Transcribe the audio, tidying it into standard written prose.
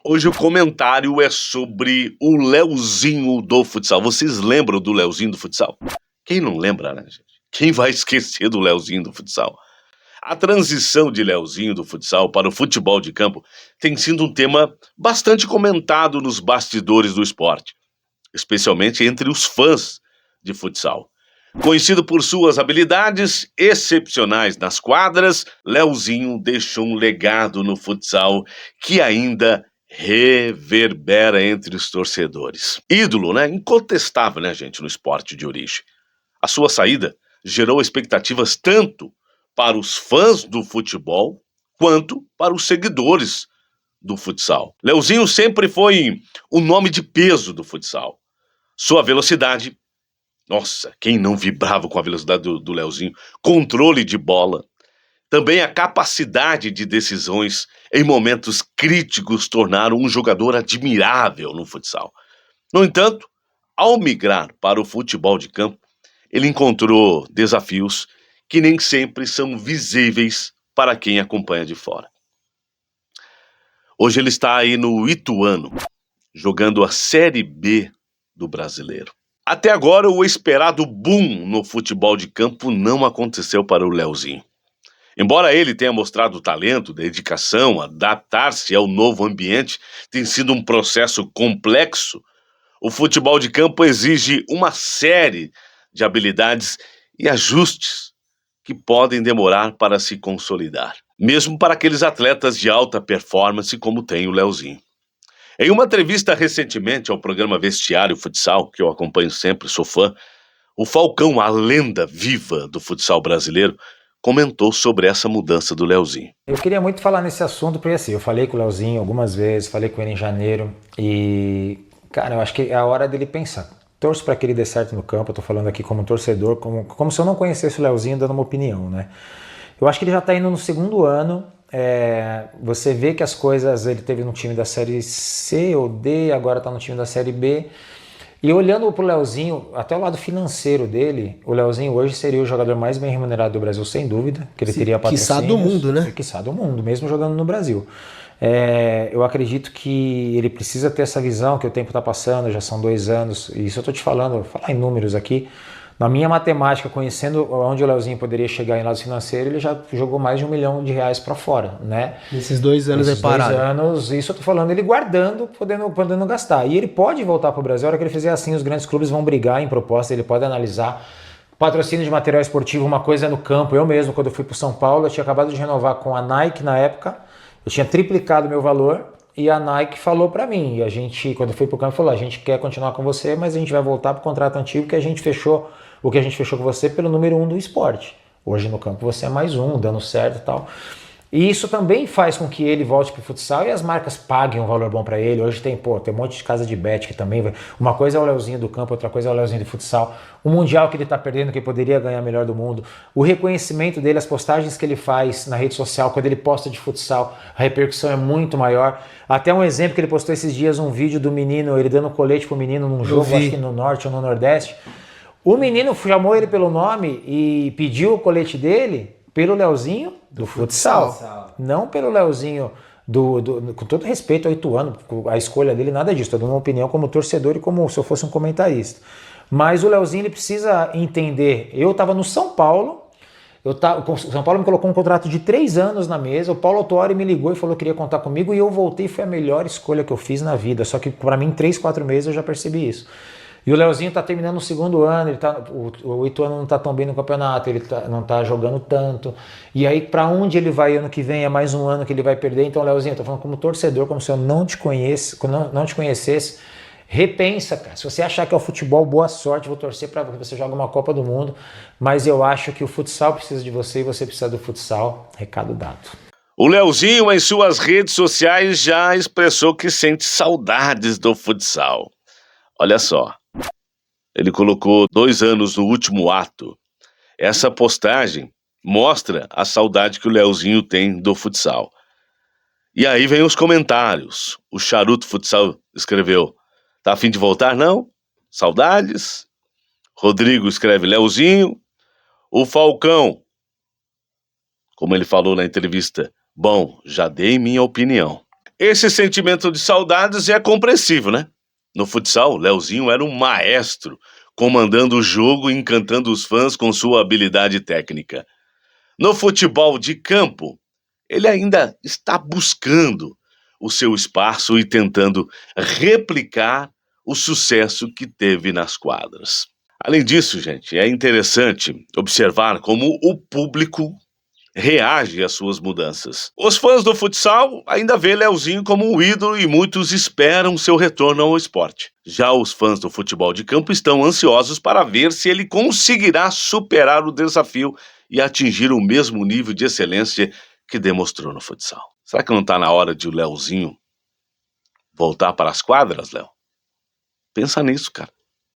Hoje o comentário é sobre o Leozinho do futsal. Vocês lembram do Leozinho do futsal? Quem não lembra, né, gente? Quem vai esquecer do Leozinho do futsal? A transição de Leozinho do futsal para o futebol de campo tem sido um tema bastante comentado nos bastidores do esporte, especialmente entre os fãs de futsal. Conhecido por suas habilidades excepcionais nas quadras, Leozinho deixou um legado no futsal que ainda reverbera entre os torcedores. Ídolo, né? Incontestável, né, gente, no esporte de origem. A sua saída gerou expectativas tanto para os fãs do futebol quanto para os seguidores do futsal. Leozinho sempre foi um nome de peso do futsal. Sua velocidade, nossa, quem não vibrava com a velocidade do Leozinho, controle de bola, também a capacidade de decisões em momentos críticos tornaram um jogador admirável no futsal. No entanto, ao migrar para o futebol de campo, ele encontrou desafios que nem sempre são visíveis para quem acompanha de fora. Hoje ele está aí no Ituano, jogando a Série B do Brasileiro. Até agora, o esperado boom no futebol de campo não aconteceu para o Leozinho. Embora ele tenha mostrado talento, dedicação, adaptar-se ao novo ambiente tem sido um processo complexo, o futebol de campo exige uma série de habilidades e ajustes que podem demorar para se consolidar, mesmo para aqueles atletas de alta performance como tem o Leozinho. Em uma entrevista recentemente ao programa Vestiário Futsal, que eu acompanho sempre, sou fã, o Falcão, a lenda viva do futsal brasileiro, comentou sobre essa mudança do Leozinho. Eu queria muito falar nesse assunto, porque assim, eu falei com o Leozinho algumas vezes, falei com ele em janeiro e, cara, eu acho que é a hora dele pensar. Torço para que ele dê certo no campo, eu tô falando aqui como torcedor, como se eu não conhecesse o Leozinho dando uma opinião, né? Eu acho que ele já tá indo no segundo ano, você vê que as coisas, ele teve no time da Série C ou D, agora tá no time da Série B, e olhando pro Leozinho, até o lado financeiro dele, o Leozinho hoje seria o jogador mais bem remunerado do Brasil, sem dúvida, que ele teria patrocínios. Quiçá do mundo, né? Quiçá do mundo, mesmo jogando no Brasil. Eu acredito que ele precisa ter essa visão, que o tempo está passando, já são 2 anos, e isso eu estou te falando, vou falar em números aqui. Na minha matemática, conhecendo onde o Leozinho poderia chegar em lado financeiro, ele já jogou mais de R$1 milhão para fora, né? Nesses 2 anos é parado. 2 anos, isso eu tô falando, ele guardando, podendo gastar. E ele pode voltar para o Brasil, a hora que ele fizer assim, os grandes clubes vão brigar em proposta, ele pode analisar. Patrocínio de material esportivo, uma coisa é no campo. Eu mesmo, quando eu fui para São Paulo, eu tinha acabado de renovar com a Nike na época, eu tinha triplicado meu valor, e a Nike falou para mim, e a gente, quando eu fui pro campo, falou, a gente quer continuar com você, mas a gente vai voltar pro contrato antigo que a gente fechou, o que a gente fechou com você pelo número 1 do esporte. Hoje no campo você é mais um, dando certo e tal. E isso também faz com que ele volte pro futsal e as marcas paguem um valor bom para ele. Hoje tem um monte de casa de bet que também vai. Uma coisa é o Leozinho do campo, outra coisa é o Leozinho do futsal. O Mundial que ele tá perdendo, que poderia ganhar melhor do mundo. O reconhecimento dele, as postagens que ele faz na rede social, quando ele posta de futsal, a repercussão é muito maior. Até um exemplo que ele postou esses dias, um vídeo do menino, ele dando colete pro menino num jogo, acho que no Norte ou no Nordeste. O menino chamou ele pelo nome e pediu o colete dele pelo Leozinho do futsal. Não pelo Leozinho com todo respeito ao Ituano, a escolha dele, nada disso. Estou dando uma opinião como torcedor e como se eu fosse um comentarista. Mas o Leozinho ele precisa entender. Eu estava no São Paulo, o São Paulo me colocou um contrato de 3 anos na mesa, o Paulo Autuori me ligou e falou que queria contar comigo e eu voltei, foi a melhor escolha que eu fiz na vida. Só que para mim, em 3, 4 meses eu já percebi isso. E o Leozinho tá terminando o 2º ano, o Ituano não tá tão bem no campeonato, ele não tá jogando tanto. E aí, para onde ele vai ano que vem? É mais um ano que ele vai perder. Então, Leozinho, eu tô falando como torcedor, como se eu não te conhecesse. Repensa, cara. Se você achar que é o futebol, boa sorte, vou torcer para que você jogue uma Copa do Mundo. Mas eu acho que o futsal precisa de você e você precisa do futsal. Recado dado. O Leozinho, em suas redes sociais, já expressou que sente saudades do futsal. Olha só. Ele colocou 2 anos no último ato. Essa postagem mostra a saudade que o Leozinho tem do futsal. E aí vem os comentários. O Charuto Futsal escreveu: tá a fim de voltar, não? Saudades? Rodrigo escreve: Leozinho. O Falcão, como ele falou na entrevista: bom, já dei minha opinião. Esse sentimento de saudades é compreensível, né? No futsal, Leozinho era um maestro, comandando o jogo e encantando os fãs com sua habilidade técnica. No futebol de campo, ele ainda está buscando o seu espaço e tentando replicar o sucesso que teve nas quadras. Além disso, gente, é interessante observar como o público reage às suas mudanças. Os fãs do futsal ainda vê Leozinho como um ídolo e muitos esperam seu retorno ao esporte. Já os fãs do futebol de campo estão ansiosos para ver se ele conseguirá superar o desafio e atingir o mesmo nível de excelência que demonstrou no futsal. Será que não está na hora de o Leozinho voltar para as quadras, Léo? Pensa nisso, cara.